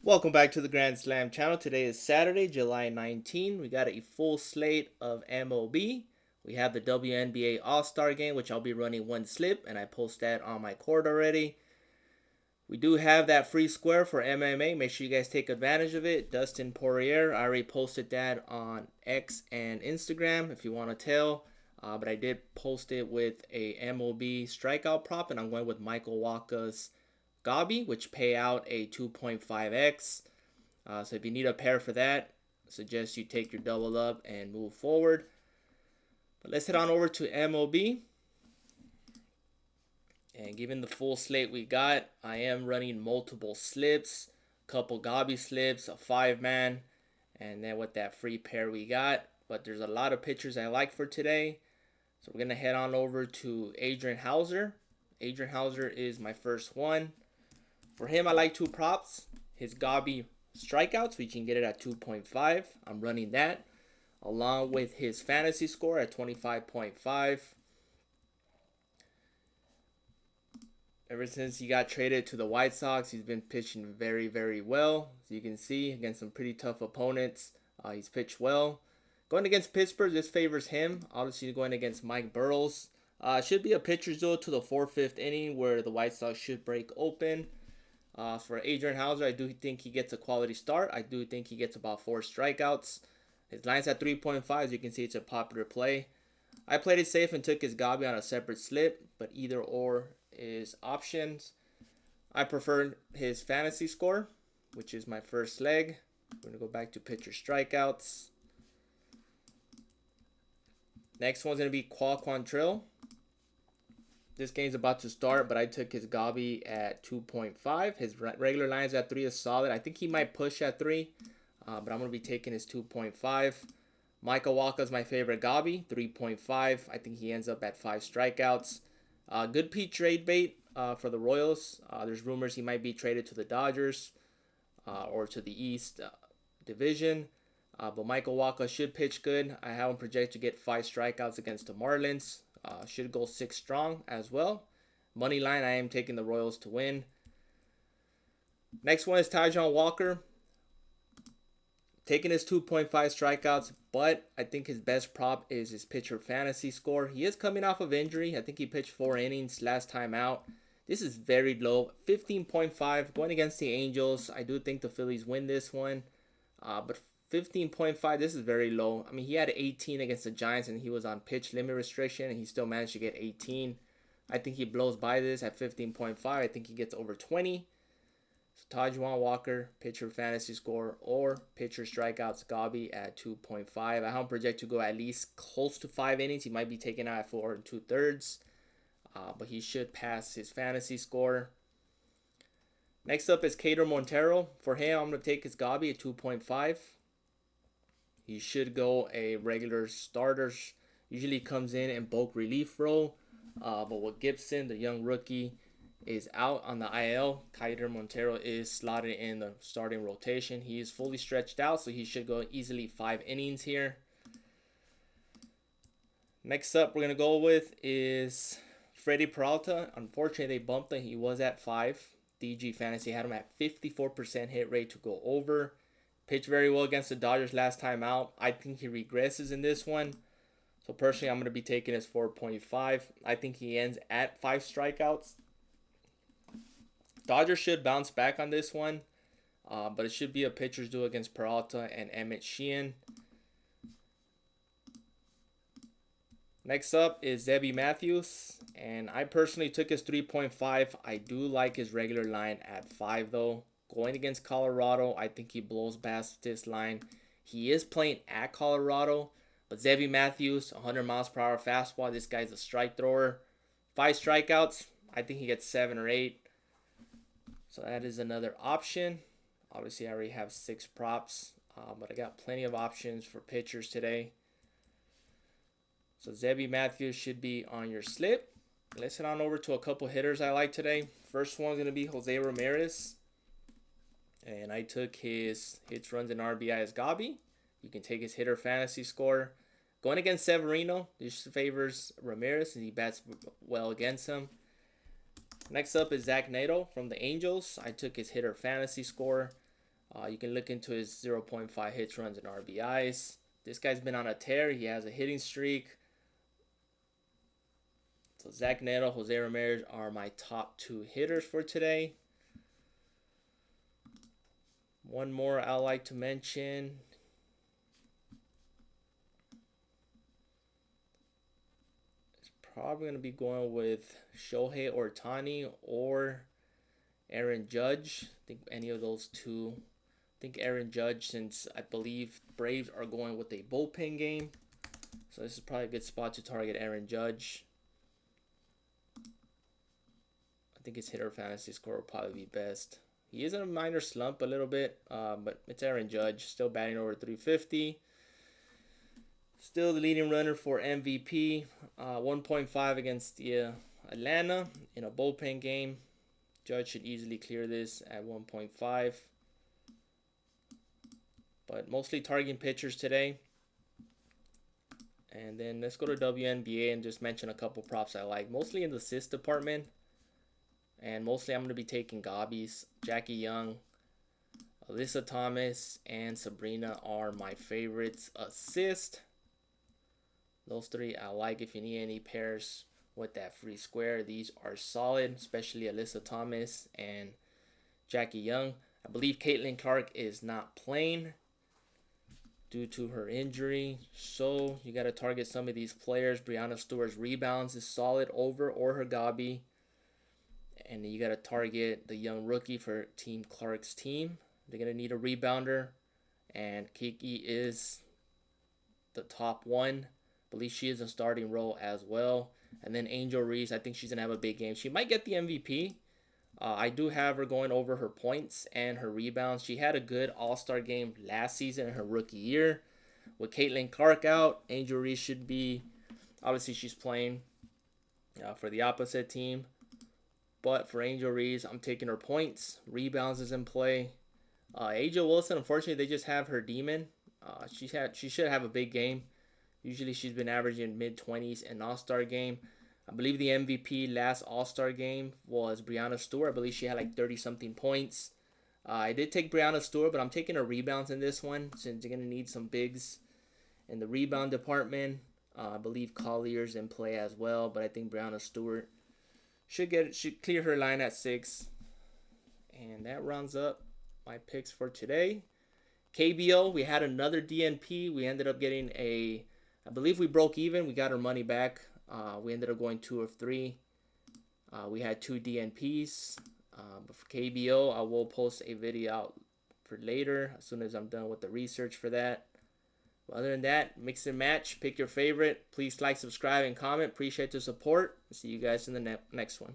Welcome back to the Grand Slam channel. Today is Saturday, July 19. We got a full slate of MLB. We have the WNBA All-Star game, which I'll be running one slip, and I post that on my court already. We do have that free square for MMA. Make sure you guys take advantage of it. Dustin Poirier, I already posted that on X and Instagram if you want to tell. But I did post it with a MLB strikeout prop, and I'm going with Michael Wacha's Gabi, which pay out a 2.5x. So if you need a pair for that, I suggest you take your double up and move forward. But let's head on over to MLB. And given the full slate we got, I am running multiple slips, a couple Gabi slips, a 5-man, and then with that free pair we got. But there's a lot of pitchers I like for today. So we're going to head on over to Adrian Hauser. Adrian Hauser is my first one. For him, I like two props. His Gabi strikeouts, we can get it at 2.5. I'm running that. Along with his fantasy score at 25.5. Ever since he got traded to the White Sox, he's been pitching very, very well. As you can see, against some pretty tough opponents, he's pitched well. Going against Pittsburgh, this favors him. Obviously, going against Mike Burrows. Should be a pitcher's duel to the 4th, 5th inning where the White Sox should break open. For Adrian Hauser, I do think he gets a quality start. I do think he gets about 4 strikeouts. His line's at 3.5. As you can see, it's a popular play. I played it safe and took his Gabi on a separate slip, but either or is options. I prefer his fantasy score, which is my first leg. We're going to go back to pitcher strikeouts. Next one's going to be Quantrill. This game's about to start, but I took his Gabi at 2.5. His regular lines at 3 is solid. I think he might push at 3, but I'm going to be taking his 2.5. Michael Wacha is my favorite Gabi, 3.5. I think he ends up at 5 strikeouts. Good Pete trade bait for the Royals. There's rumors he might be traded to the Dodgers or to the East Division. But Michael Wacha should pitch good. I have him projected to get 5 strikeouts against the Marlins. Should go 6 strong as well. Money line, I am taking the Royals to win. Next one is Taijuan Walker. Taking his 2.5 strikeouts, but I think his best prop is his pitcher fantasy score. He is coming off of injury. I think he pitched 4 innings last time out. This is very low, 15.5 going against the Angels. I do think the Phillies win this one, but 15.5, this is very low. I mean, he had 18 against the Giants and he was on pitch limit restriction and he still managed to get 18. I think he blows by this at 15.5. I think he gets over 20. So Taijuan Walker, pitcher fantasy score, or pitcher strikeouts Gabi at 2.5. I have him project to go at least close to 5 innings. He might be taken out at 4 2/3, but he should pass his fantasy score. Next up is Cater Montero. For him, I'm going to take his Gabi at 2.5. He should go a regular starters. Usually comes in bulk relief role. But with Gibson, the young rookie, is out on the IL, Cater Montero is slotted in the starting rotation. He is fully stretched out, so he should go easily 5 innings here. Next up, we're going to go with is Freddie Peralta. Unfortunately, they bumped him. He was at 5. DG Fantasy had him at 54% hit rate to go over. Pitched very well against the Dodgers last time out. I think he regresses in this one. So personally, I'm going to be taking his 4.5. I think he ends at 5 strikeouts. Dodgers should bounce back on this one. But it should be a pitcher's duel against Peralta and Emmett Sheehan. Next up is Zebby Matthews. And I personally took his 3.5. I do like his regular line at 5 though. Going against Colorado, I think he blows past this line. He is playing at Colorado, but Zebby Matthews, 100 miles per hour fastball. This guy's a strike thrower. 5 strikeouts. I think he gets 7 or 8. So that is another option. Obviously, I already have 6 props, but I got plenty of options for pitchers today. So Zebby Matthews should be on your slip. Let's head on over to a couple hitters I like today. First one's going to be Jose Ramirez. And I took his hits, runs, and RBI as Gabi. You can take his hitter fantasy score. Going against Severino, this favors Ramirez, and he bats well against him. Next up is Zach Neto from the Angels. I took his hitter fantasy score. You can look into his 0.5 hits, runs, and RBIs. This guy's been on a tear. He has a hitting streak. So Zach Neto, Jose Ramirez are my top 2 hitters for today. One more I like to mention. It's probably going to be going with Shohei Ohtani or Aaron Judge. I think any of those two. I think Aaron Judge, since I believe Braves are going with a bullpen game. So this is probably a good spot to target Aaron Judge. I think his hitter fantasy score will probably be best. He is in a minor slump a little bit, but it's Aaron Judge, still batting over 350. Still the leading runner for MVP. 1.5 against the Atlanta in a bullpen game. Judge should easily clear this at 1.5. But mostly targeting pitchers today. And then let's go to WNBA and just mention a couple props I like. Mostly in the assist department. And mostly I'm going to be taking gobbies. Jackie Young, Alyssa Thomas, and Sabrina are my favorites. Assist. Those 3 I like. If you need any pairs with that free square, these are solid, especially Alyssa Thomas and Jackie Young. I believe Caitlin Clark is not playing due to her injury, so you got to target some of these players. Brianna Stewart's rebounds is solid over or her gobby. And you got to target the young rookie for Team Clark's team. They're going to need a rebounder. And Kiki is the top one. I believe she is in starting role as well. And then Angel Reese, I think she's going to have a big game. She might get the MVP. I do have her going over her points and her rebounds. She had a good all-star game last season in her rookie year. With Caitlin Clark out, Angel Reese should be... Obviously, she's playing for the opposite team. But for Angel Reese, I'm taking her points. Rebounds is in play. Aja Wilson, unfortunately, they just have her demon. She should have a big game. Usually she's been averaging mid-20s in All-Star game. I believe the MVP last All-Star game was Brianna Stewart. I believe she had like 30-something points. I did take Brianna Stewart, but I'm taking her rebounds in this one since you're going to need some bigs in the rebound department. I believe Collier's in play as well, but I think Brianna Stewart should clear her line at 6. And that rounds up my picks for today. KBO, we had another DNP. We ended up getting I believe we broke even. We got our money back. We ended up going 2 of 3. We had 2 DNPs. But for KBO, I will post a video out for later as soon as I'm done with the research for that. But other than that, mix and match. Pick your favorite. Please like, subscribe, and comment. Appreciate the support. See you guys in the next one.